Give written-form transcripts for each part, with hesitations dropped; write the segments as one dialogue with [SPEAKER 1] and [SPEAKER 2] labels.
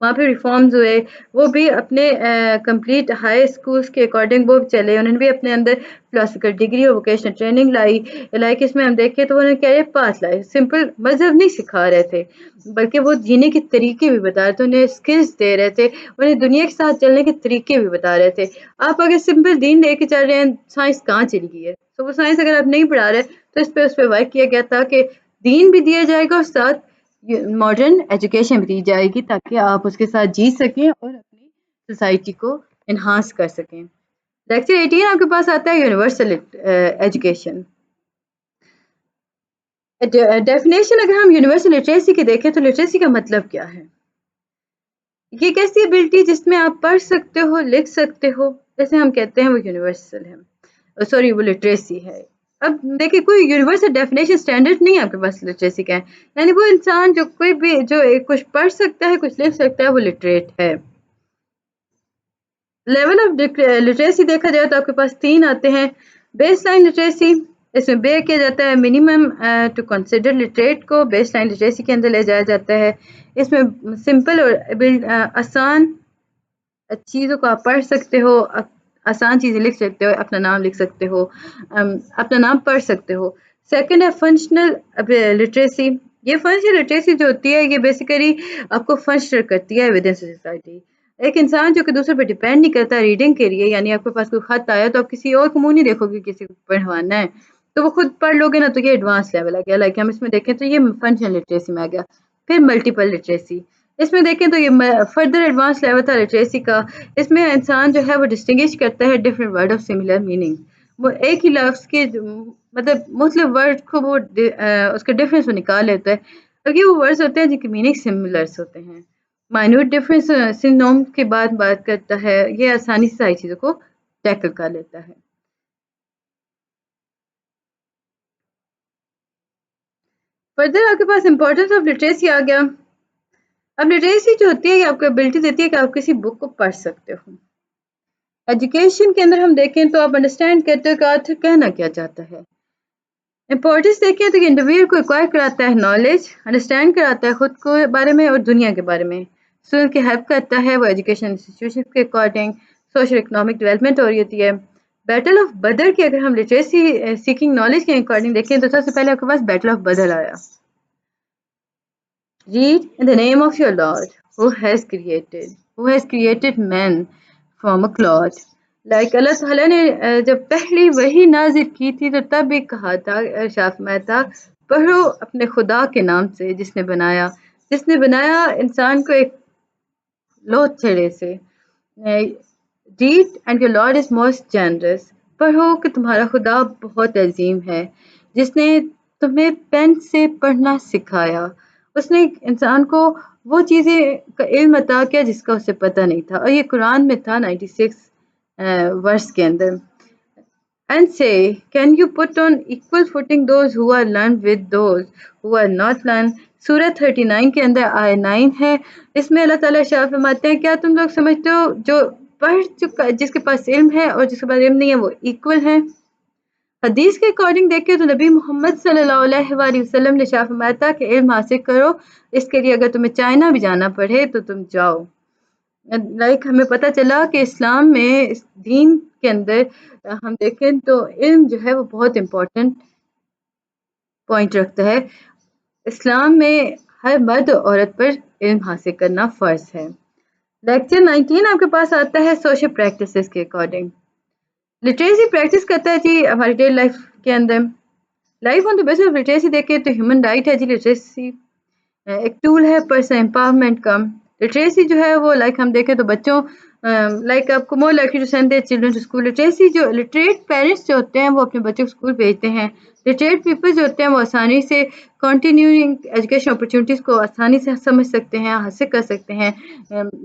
[SPEAKER 1] وہاں پہ ریفارمز ہوئے، وہ بھی اپنے کمپلیٹ ہائی اسکولس کے اکارڈنگ وہ چلے، انہوں نے بھی اپنے اندر فلاسفیکل ڈگری اور ووکیشنل ٹریننگ لائی. لائک اس میں ہم دیکھیں تو انہوں نے کیا پاس لائے، سمپل مذہب نہیں سکھا رہے تھے بلکہ وہ جینے کے طریقے بھی بتا رہے تھے، انہیں اسکلز دے رہے تھے، انہیں دنیا کے ساتھ چلنے کے طریقے بھی بتا رہے تھے. آپ اگر سمپل دین لے کے چل رہے ہیں، سائنس کہاں چلی گئی ہے؟ تو وہ سائنس اگر آپ نہیں پڑھا رہے تو اس پہ ورک کیا گیا تھا کہ دین بھی دیا جائے گا اور ساتھ ماڈرن ایجوکیشن بھی دی جائے گی تاکہ آپ اس کے ساتھ جی سکیں اور اپنی سوسائٹی کو انہانس کر سکیں. لیکچر 18 آپ کے پاس آتا ہے یونیورسل ایجوکیشن. ڈیفینیشن اگر ہم یونیورسل لٹریسی کی دیکھیں تو لٹریسی کا مطلب کیا ہے؟ یہ ایک ایسی ایبلٹی جس میں آپ پڑھ سکتے ہو، لکھ سکتے ہو، جیسے ہم کہتے ہیں وہ یونیورسل ہے، سوری وہ لٹریسی ہے. اب دیکھیں کوئی یونیورسل ڈیفینیشن اسٹینڈرڈ نہیں ہے آپ کے پاس لٹریسی کا ہے، یعنی وہ انسان جو کوئی بھی جو کچھ پڑھ سکتا ہے، کچھ لکھ سکتا ہے، وہ لٹریٹ ہے. لیول آف لٹریسی دیکھا جائے تو آپ کے پاس 3 آتے ہیں. بیس لائن لٹریسی، اس میں بے کیا جاتا ہے منیمم ٹو کنسیڈر لٹریٹ کو بیس لائن لٹریسی کے اندر لے جایا جاتا ہے. اس میں سمپل اور آسان چیزوں کو آپ پڑھ سکتے ہو، آسان چیزیں لکھ سکتے ہو، اپنا نام لکھ سکتے ہو، اپنا نام پڑھ سکتے ہو. سیکنڈ ہے فنکشنل لٹریسی. یہ فنکشنل لٹریسی جو ہوتی ہے یہ بیسیکلی آپ کو فنکشنل کرتی ہے ود ان سوسائٹی. ایک انسان جو کہ دوسرے پہ ڈیپینڈ نہیں کرتا ریڈنگ کے لیے، یعنی آپ کے پاس کوئی خط آیا تو آپ کسی اور کو منہ نہیں دیکھو گے کسی کو پڑھوانا ہے تو وہ خود پڑھ لو گے نا، تو یہ ایڈوانس لیول آ گیا. لائک ہم اس میں دیکھیں تو یہ فنکشنل لٹریسی میں آ گیا. پھر ملٹیپل لٹریسی، اس میں دیکھیں تو یہ فردر ایڈوانس لیول تھا لٹریسی کا. اس میں انسان جو ہے وہ ڈسٹنگوش کرتا ہے different word of similar meaning. وہ ایک ہی لفظ کے مطلب مختلف ورڈ کو وہ اس کا ڈفرینس وہ نکال لیتا ہے. اب یہ وہ ورڈز ہوتے ہیں جن کی میننگ سملرس ہوتے ہیں. مائنیوٹ ڈفرینس سنونیم کے بعد بات کرتا ہے، یہ آسانی سے ساری چیزوں کو ٹیکل کر لیتا ہے. فردر آپ کے پاس امپورٹینس آف لٹریسی آ گیا. اب لٹریسی جو ہوتی ہے یہ آپ کو ابلٹی دیتی ہے کہ آپ کسی بک کو پڑھ سکتے ہو. ایجوکیشن کے اندر ہم دیکھیں تو آپ انڈرسٹینڈ کرتے ہو کہ آتھر کہنا کیا چاہتا ہے. امپورٹینس دیکھیں تو یہ انڈیویجول کو ایکوائر کراتا ہے نالج، انڈرسٹینڈ کراتا ہے خود کو بارے میں اور دنیا کے بارے میں. اسٹوڈنٹ کی ہیلپ کرتا ہے وہ ایجوکیشن انسٹیٹیوشن کے اکارڈنگ سوشل اکنامک ڈیولپمنٹ ہو رہی ہوتی ہے. بیٹل آف بدر کی اگر ہم لٹریسی سیکنگ نالج کے اکارڈنگ دیکھیں تو سب سے پہلے آپ کے پاس بیٹل آف بدر آیا. Read in the name of your Lord who has created man from a clod. Like اللہ تعالیٰ نے جب پہلی وحی نازل کی تھی تو تب بھی کہا تھا، ارشاد میں تھا پڑھو اپنے خدا کے نام سے جس نے بنایا انسان کو ایک لوت چھڑے سے. Read and your Lord is most generous. پڑھو کہ تمہارا خدا بہت عظیم ہے جس نے تمہیں پین سے پڑھنا سکھایا. اس نے انسان کو وہ چیزیں کا علم عطا کیا جس کا اسے پتہ نہیں تھا، اور یہ قرآن میں تھا 96 ورس کے اندر. And say, can you put on equal footing those who are learned with those who are not learned? سورہ 39 کے اندر آیہ 9 ہے. اس میں اللہ تعالیٰ ارشاد فرماتے ہیں کیا تم لوگ سمجھتے ہو جو پڑھ چکا جس کے پاس علم ہے اور جس کے پاس علم نہیں ہے وہ ایکول ہیں؟ حدیث کے اکارڈنگ دیکھیں تو نبی محمد صلی اللہ علیہ وآلہ وسلم نے ارشاد فرمایا تھا کہ علم حاصل کرو، اس کے لیے اگر تمہیں چائنا بھی جانا پڑے تو تم جاؤ. لائک ہمیں پتہ چلا کہ اسلام میں اس دین کے اندر ہم دیکھیں تو علم جو ہے وہ بہت امپورٹنٹ پوائنٹ رکھتا ہے. اسلام میں ہر مرد اور عورت پر علم حاصل کرنا فرض ہے. لیکچر 19 آپ کے پاس آتا ہے سوشل پریکٹسز کے اکارڈنگ. لٹریسی پریکٹس کرتا ہے جی ہماری ڈیلی لائف کے اندر. Life on the base of literacy دیکھیں تو ہیومن رائٹ ہے جی لٹریسی ایک ٹول ہے پرسنل امپاورمنٹ کا. لٹریسی جو ہے وہ لائک ہم دیکھیں تو بچوں لائک آپ کو more likely to send their children to school. Literacy جو لٹریٹ پیرنٹس جو ہوتے ہیں وہ اپنے بچوں کو اسکول بھیجتے ہیں. لٹریٹ پیپل جو ہوتے ہیں وہ آسانی سے کنٹینیوئنگ ایجوکیشن اپرچونیٹیز کو آسانی سے سمجھ سکتے ہیں، حاصل کر سکتے ہیں.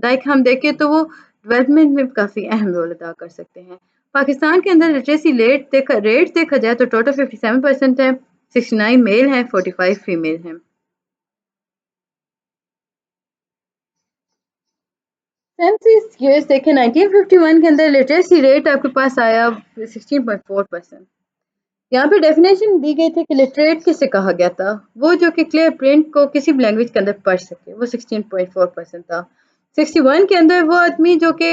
[SPEAKER 1] لائک ہم دیکھیں تو وہ ڈیولپمنٹ میں کافی اہم رول ادا کر سکتے ہیں. پاکستان کے اندر لٹریسی ریٹ دیکھا جائے تو ٹوٹل 57% ہے، 69 میل ہیں، 45 فیمیل ہیں. سینسس ایئرس دیکھیں 1951 کے اندر لٹریسی ریٹ آپ کے پاس آیا 16.4%. یہاں پہ ڈیفینیشن دی گئی تھی کہ لٹریٹ کسے کہا گیا تھا، وہ جو کہ کلیئر پرنٹ کو کسی بھی لینگویج کے اندر پڑھ سکے، وہ 16.4% تھا. 61 کے اندر وہ آدمی جو کہ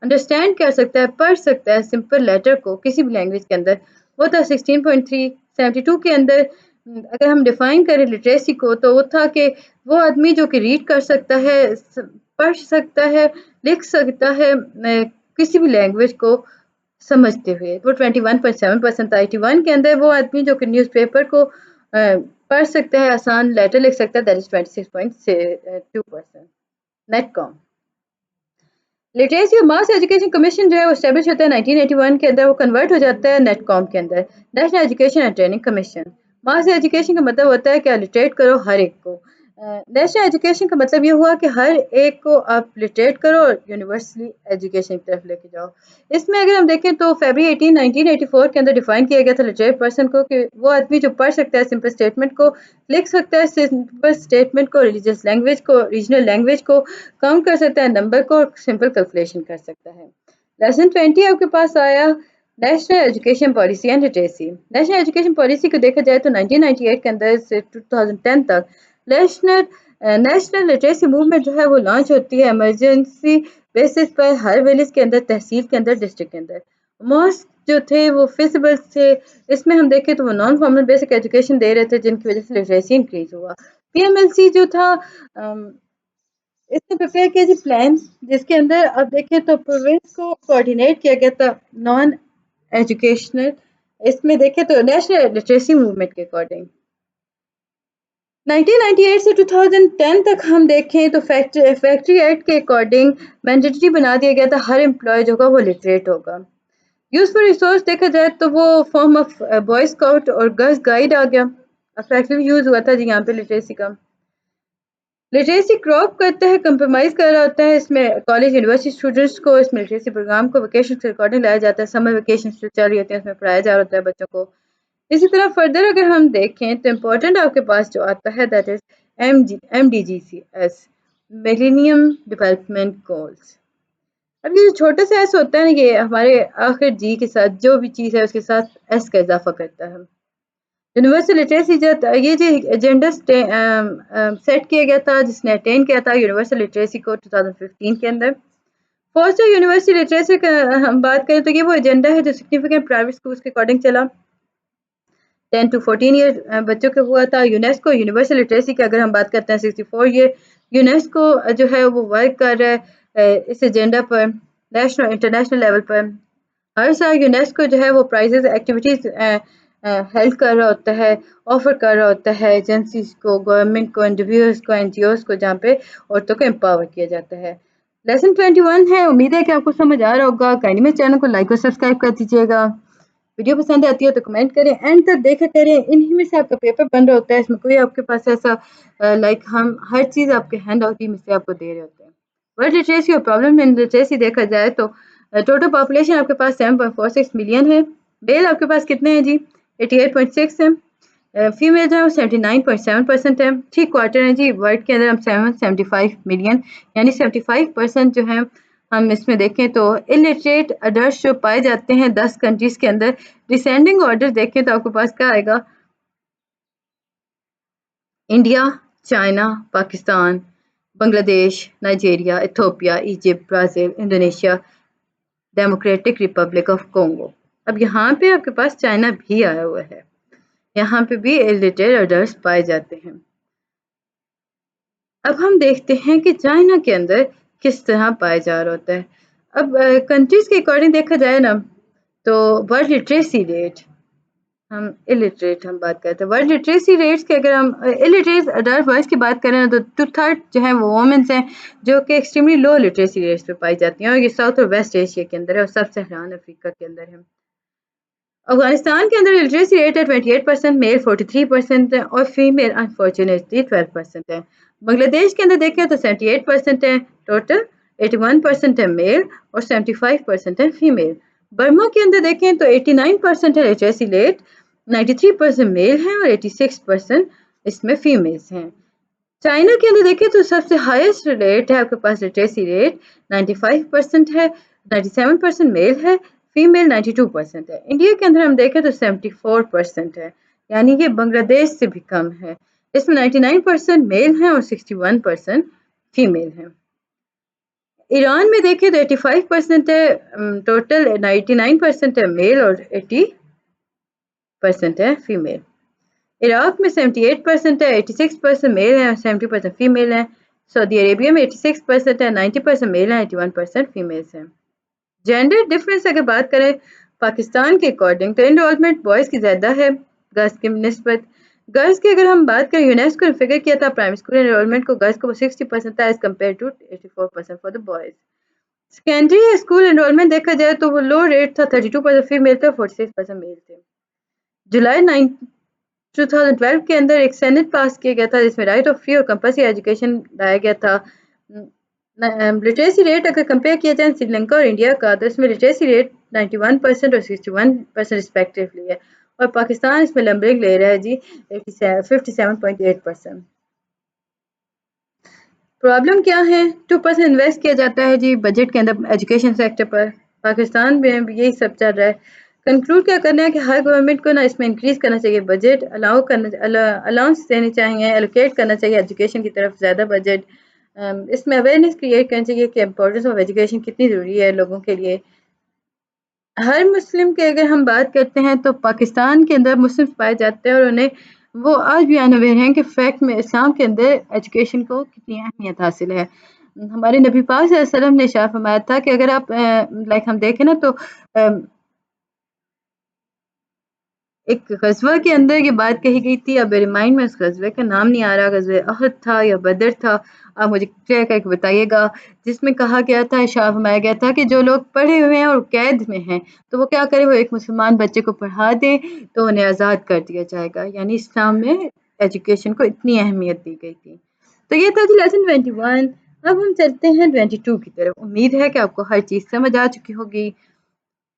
[SPEAKER 1] انڈرسٹینڈ کر سکتا ہے، پڑھ سکتا ہے سمپل لیٹر کو کسی بھی لینگویج کے اندر، وہ تھا 16.3۔ 72 کے اندر اگر ہم ڈیفائن کریں لٹریسی کو تو وہ تھا کہ وہ آدمی جو کہ ریڈ کر سکتا ہے، پڑھ سکتا ہے، لکھ سکتا ہے کسی بھی لینگویج کو سمجھتے ہوئے، وہ 21.7% تھا۔ 81 کے اندر وہ آدمی جو کہ نیوز پیپر کو پڑھ سکتا ہے، آسان لیٹر لکھ سکتا ہے، دیٹ از 26.2%۔ نیٹ کام لٹریسی اور ماس ایجوکیشن کمیشن جو ہے وہ اسٹیبلش ہوتا ہے 1981 کے اندر، وہ کنورٹ ہو جاتا ہے نیٹ کام کے اندر، national education and training commission. Mass education کا مطلب ہوتا ہے کہ لٹریٹ کرو ہر ایک کو، نیشنل ایجوکیشن کا مطلب یہ ہوا کہ ہر ایک کو آپ لٹریٹ کرو اور یونیورسلی ایجوکیشن کی طرف لے کے جاؤ۔ اس میں اگر ہم دیکھیں تو فیبرری 18 1984 کے اندر ڈیفائن کیا گیا تھا لٹریٹ پرسن کو کہ وہ آدمی جو پڑھ سکتا ہے سمپل اسٹیٹمنٹ کو، لکھ سکتا ہے سمپل اسٹیٹمنٹ کو، ریلیجیس لینگویج کو، ریجنل لینگویج کو، کاؤنٹ کر سکتا ہے نمبر کو، سمپل کیلکولیشن کر سکتا ہے۔ لیسن 20 آپ کے پاس آیا national education policy and literacy. National education policy کو دیکھا جائے تو 1998 کے اندر سے 2010 تک نیشنل لٹریسی موومنٹ جو ہے وہ لانچ ہوتی ہے ایمرجنسی بیسس پر، ہر ولیج کے اندر، تحصیل کے اندر، ڈسٹرکٹ کے اندر۔ موسٹ جو تھے وہ فیزیبل تھے، اس میں ہم دیکھیں تو وہ نان فارمل بیسک ایجوکیشن دے رہے تھے جن کی وجہ سے لٹریسی انکریز ہوا۔ پی ایم ایل سی جو تھا اس نے پریپیئر کیا جی پلان، جس کے اندر اب دیکھیں تو پروونس کو کوآرڈینیٹ کیا گیا تھا نان ایجوکیشنل، اس میں دیکھیں تو نیشنل لٹریسی موومنٹ کے اکارڈنگ۔ 1998 سے 2010 تک ہم دیکھیں تو فیکٹری ایکٹ کے اکارڈنگ مینڈیٹری بنا دیا گیا تھا ہر امپلائی جو ہوگا وہ لٹریٹ ہوگا۔ یوزفل ریسورس دیکھا جائے تو وہ فارم آف بوائے اسکاؤٹ اور گرلز گائیڈ آ گیا، افیکٹو یوز ہوا تھا جی یہاں پہ لٹریسی کا۔ لٹریسی کراپ کرتا ہے، کمپرومائز کر رہا ہوتا ہے، اس میں کالج یونیورسٹی اسٹوڈنٹس کو اس میں لٹریسی پروگرام کو ویکیشن کے اکارڈنگ لایا جاتا ہے، سمر ویکیشن جو چل رہی ہوتی ہیں اس میں پڑھایا جا رہا ہوتا ہے بچوں کو۔ اسی طرح فردر اگر ہم دیکھیں تو امپورٹنٹ آپ کے پاس جو آتا ہے that is MDGs، millennium development goals. اب یہ جو چھوٹا سا ایس ہوتا ہے نا، یہ ہمارے آخر جی کے ساتھ جو بھی چیز ہے اس کے ساتھ ایس کا اضافہ کرتا ہے۔ یونیورسل لٹریسی یہ جو ایجنڈا سیٹ کیا گیا تھا جس نے اٹین کیا تھا یونیورسل لٹریسی کو 2015 کے اندر۔ فوسٹر یونیورسل لٹریسی کا ہم بات کریں تو یہ وہ ایجنڈا ہے جو سگنیفیکینٹ پرائیویٹ اسکولس کے اکارڈنگ چلا، 10 to 14 ایئر بچوں کے ہوا تھا۔ یونیسکو یونیورسل لٹریسی کی اگر ہم بات کرتے ہیں 64 ایئر، یونیسکو جو ہے وہ ورک کر رہا ہے اس ایجنڈا پر نیشنل انٹرنیشنل لیول پر۔ ہر سال یونیسکو جو ہے وہ پرائزز ایکٹیویٹیز ہیلڈ کر رہا ہوتا ہے، آفر کر رہا ہوتا ہے ایجنسیز کو، گورنمنٹ کو، انڈیویجولس کو، NGOs کو، جہاں پہ عورتوں کو امپاور کیا جاتا ہے۔ لیسن 21 ہے، امید ہے کہ آپ کو سمجھ آ رہا ہوگا۔ کائنڈلی میرے چینل کو لائک اور سبسکرائب کر دیجیے گا، ویڈیو پسند آتی ہے تو کمنٹ کریں، اینڈ تک دیکھا کریں، انہی میں سے آپ کا پیپر بن رہا ہوتا ہے، اس میں کوئی آپ کے پاس ایسا لائک ہم ہر چیز آپ کے ہینڈ آؤٹ میں سے آپ کو دے رہے ہوتے ہیں۔ ورلڈ لٹریسی اور پرابلم ان لٹریسی دیکھا جائے تو ٹوٹل پاپولیشن آپ کے پاس 7.46 ملین ہے، میل آپ کے پاس کتنے ہیں جی 88.6 ہیں، فیمیل جو ہے وہ 79.7% ہے، 3 کوارٹر ہیں جی ورلڈ کے اندر، ہم 775 ملین یعنی 75% جو ہیں ہم اس میں دیکھیں تو الٹریٹ اڈلٹس جو پائے جاتے ہیں 10 کنٹریز کے اندر۔ ڈسینڈنگ آرڈر دیکھیں تو آپ کے پاس کیا آئے گا، India, China, Pakistan, Bangladesh, Nigeria, Ethiopia, Egypt, Brazil, Indonesia, democratic republic of Congo. اب یہاں پہ آپ کے پاس چائنا بھی آیا ہوا ہے، یہاں پہ بھی الٹریٹ اڈلٹس پائے جاتے ہیں۔ اب ہم دیکھتے ہیں کہ چائنا کے اندر کس طرح پایا جا رہا ہوتا ہے۔ اب کنٹریز کے اکارڈنگ دیکھا جائے نا تو ورلڈ لٹریسی ریٹ، ہم الٹریٹ ہم بات کرتے ہیں ورلڈ لٹریسی ریٹس کے، اگر ہم الٹریٹ اڈلٹ وائز کی بات کریں تو 2/3 جو ہیں وہ وومنس ہیں جو کہ ایکسٹریملی لو لٹریسی ریٹس پہ پائی جاتی ہیں، اور یہ ساؤتھ اور ویسٹ ایشیا کے اندر ہے اور سب سہران افریقہ کے اندر ہے۔ افغانستان کے اندر لٹریسی ریٹ ہے 28%، میل 43% ہے اور فیمیل انفارچونیٹلی 12% ہے۔ بنگلہ دیش کے اندر دیکھیں تو 78% ہے ٹوٹل، 81% ہے میل اور 75% ہے فیمیل۔ برما کے اندر دیکھیں تو 89% ہے لٹریسی ریٹ، 93% میل ہیں اور 86% اس میں فیمیلز ہیں۔ چائنا کے اندر دیکھیں تو سب سے ہائیسٹ ریٹ ہے آپ کے پاس لٹریسی ریٹ، 95% ہے، 97% میل ہے، فیمیل 92% ہے۔ انڈیا کے اندر ہم دیکھیں تو 74% ہے، یعنی یہ بنگلہ دیش سے بھی کم ہے، اس میں 99% میل ہیں اور 61% فیمیل ہیں۔ ایران میں دیکھیں تو 85% ہے ٹوٹل، 99% ہے میل اور 80% ہے فیمیل۔ عراق میں 78% ہے، 86% میل ہیں، 70% فیمیل ہیں۔ سعودی عربیہ میں 86% ہے، 90% میل ہیں، 81% فیمیلز ہیں۔ جینڈر ڈفرینس اگر بات کریں پاکستان کے اکارڈنگ تو انرولمنٹ بوائز کی زیادہ ہے گرلز کی نسبت۔ گرلز کی اگر ہم بات کریں، یونیسکو نے فگر کیا تھا پرائمری اسکول انرولمنٹ کو گرلز کو 60% تھا as compared to 84% for the boys. Secondary school enrolment دیکھا جائے تو وہ لو ریٹ تھا، 32% فیمیل تھے، 46% میل تھے۔ جولائی 2012 کے اندر ایک سینٹ پاس کیا گیا تھا جس میں رائٹ آف فری اور کمپلسری ایجوکیشن لایا گیا تھا۔ لٹریسی ریٹ اگر کمپیئر کیا جائے سری لنکا اور انڈیا کا تو اس میں لٹریسی ریٹ 91% اور 61% رسپیکٹیولی ہے، اور پاکستان اس میں نمبرنگ لے رہا ہے جی 57.8%۔ پرابلم کیا ہے؟ 2% انویسٹ کیا جاتا ہے جی بجٹ کے اندر ایجوکیشن سیکٹر پر، پاکستان میں بھی یہی سب چل رہا ہے۔ کنکلوڈ کیا کرنا ہے کہ ہر گورنمنٹ کو نا اس میں انکریز کرنا چاہیے بجٹ، الاؤنس دینی چاہیے، الوکیٹ کرنا چاہیے ایجوکیشن کی طرف زیادہ بجٹ۔ اس میں اویئرنیس کریٹ کرنی چاہیے کہ امپورٹنس آف ایجوکیشن کتنی ضروری ہے لوگوں کے لیے۔ ہر مسلم کے اگر ہم بات کرتے ہیں تو پاکستان کے اندر مسلم پائے جاتے ہیں اور انہیں وہ آج بھی انویئر ہیں کہ فیکٹ میں اسلام کے اندر ایجوکیشن کو کتنی اہمیت حاصل ہے۔ ہمارے نبی پاک صلی اللہ علیہ وسلم نے ارشاد فرمایا تھا کہ اگر آپ ہم دیکھیں نا تو ایک غزوہ کے اندر یہ بات کہی گئی تھی، اب میرے مائنڈ میں اس غزوے کا نام نہیں آ رہا، غزوہ احد تھا یا بدر تھا، آپ مجھے کلیئر کر کے بتائیے گا، جس میں کہا گیا تھا، ارشاد فرمایا گیا تھا کہ جو لوگ پڑھے ہوئے ہیں اور قید میں ہیں تو وہ کیا کریں، وہ ایک مسلمان بچے کو پڑھا دیں تو انہیں آزاد کر دیا جائے گا۔ یعنی اسلام میں ایجوکیشن کو اتنی اہمیت دی گئی تھی۔ تو یہ تھا جی لیسن 21۔ اب ہم چلتے ہیں 22 کی طرف۔ امید ہے کہ آپ کو ہر چیز سمجھ آ چکی ہوگی۔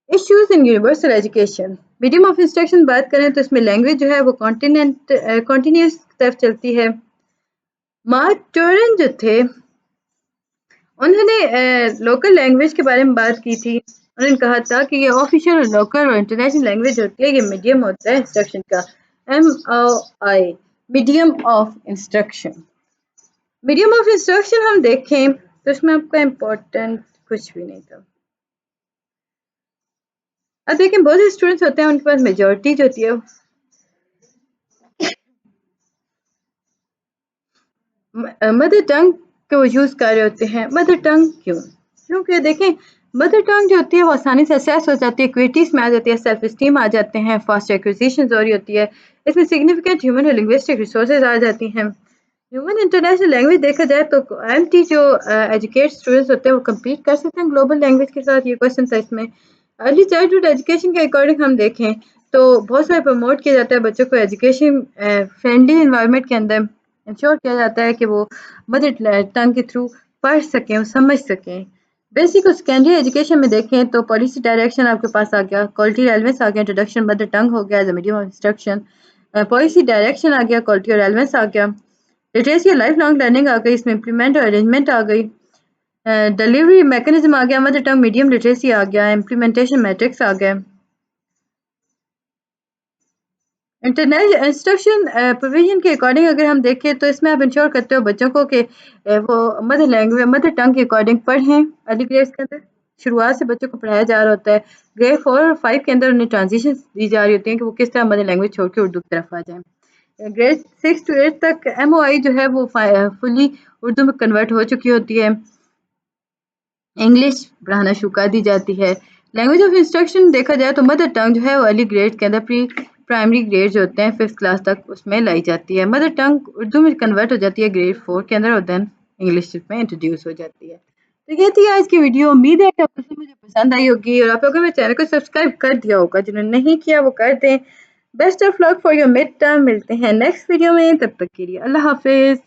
[SPEAKER 1] Issues in universal education, medium of instruction بات کریں تو اس میں لینگویج جو ہے وہ کنٹینیوس طرف چلتی ہے۔ مارک ٹورن جو تھے انہوں نے لوکل لینگویج کے بارے میں بات کی تھی، انہوں نے کہا تھا کہ یہ آفیشیل اور لوکل اور انٹرنیشنل لینگویج ہوتی ہے، یہ میڈیم ہوتا ہے انسٹرکشن کا، MOI medium of instruction. Medium of instruction ہم دیکھیں تو اس میں آپ کا امپورٹنٹ کچھ بھی نہیں تھا۔ اب دیکھیں بہت سے اسٹوڈنٹس ہوتے ہیں ان کے پاس میجورٹی جو ہوتی ہے مدر ٹنگ کو یوز کر رہے ہوتے ہیں۔ مدر ٹنگ کیونکہ دیکھیں مدر ٹنگ جو ہوتی ہے وہ آسانی سے اسیس ہو جاتی ہے، ایکویٹیز میں آ جاتی ہے، سیلف اسٹیم آ جاتے ہیں، فاسٹ ایکوزیشن ضروری ہوتی ہے، اس میں سگنیفیکینٹ ہیومن اور لنگوسٹک ریسورسز آ جاتی ہیں۔ ہیومن انٹرنیشنل لینگویج دیکھا جائے تو IMT جو ایجوکیٹ اسٹوڈنٹس ہوتے ہیں وہ کمپیٹ کر سکتے ہیں گلوبل لینگویج کے ساتھ، یہ کوشچن تھا اس میں۔ ارلی چائلڈہڈ ایجوکیشن کے اکارڈنگ ہم دیکھیں تو بہت سارے پروموٹ کیا جاتا ہے بچوں کو ایجوکیشن فرینڈلی انوائرمنٹ کے اندر انشور کیا جاتا ہے کہ وہ مدر ٹنگ کے تھرو پڑھ سکیں، سمجھ سکیں۔ بیسک اور سیکنڈری ایجوکیشن میں دیکھیں تو پالیسی ڈائریکشن آپ کے پاس آ گیا، کوالٹی ریلیونس آ گیا، انٹروڈکشن مدر ٹنگ ہو گیا as a medium of instruction, policy direction آ گیا، کوالٹی اور ریلیونس آ گیا، لٹریسی اور لائف لانگ لرننگ آ گئی، اس میں امپلیمنٹ اور ارینجمنٹ آ گئی، ڈلیوری میکنزم آ گیا، مدر ٹنگ میڈیم لٹریسی آ گیا، امپلیمنٹیشن میٹرکس آ گئے۔ انٹرنیشنل انسٹرکشن پروویژن کے اکارڈنگ اگر ہم دیکھیں تو اس میں آپ انشور کرتے ہو بچوں کو کہ وہ مدر ٹنگ کے اکارڈنگ پڑھیں۔ ارلی گریڈس کے اندر شروعات سے بچوں کو پڑھایا جا رہا ہوتا ہے، گریڈ 4 اور 5 کے اندر انہیں ٹرانزیشن دی جا رہی ہوتی ہیں کہ وہ کس طرح مدر لینگویج چھوڑ کے اردو کی طرف آ جائیں۔ گریڈ 6 to 8 تک MOI جو ہے وہ فلی اردو میں کنورٹ ہو چکی ہوتی ہے، انگلش پڑھانا شروع کر دی جاتی ہے۔ لینگویج آف انسٹرکشن دیکھا جائے تو مدر ٹنگ جو ہے وہ ارلی گریڈ کے اندر پرائمری گریڈ جو ہوتے ہیں 5th کلاس تک اس میں لائی جاتی ہے، مدر ٹنگ اردو میں کنورٹ ہو جاتی ہے گریڈ 4 کے اندر اور دین انگلش میں انٹروڈیوس ہو جاتی ہے۔ تو یہ تھی آج کی ویڈیو، امید ہے کہ آپ کو مجھے پسند آئی ہوگی اور آپ لوگوں نے میرے چینل کو سبسکرائب کر دیا ہوگا، جنہوں نے نہیں کیا وہ کر دیں۔ Best of luck for your mid term, ملتے ہیں نیکسٹ ویڈیو میں، تب تک کے لیے اللہ حافظ۔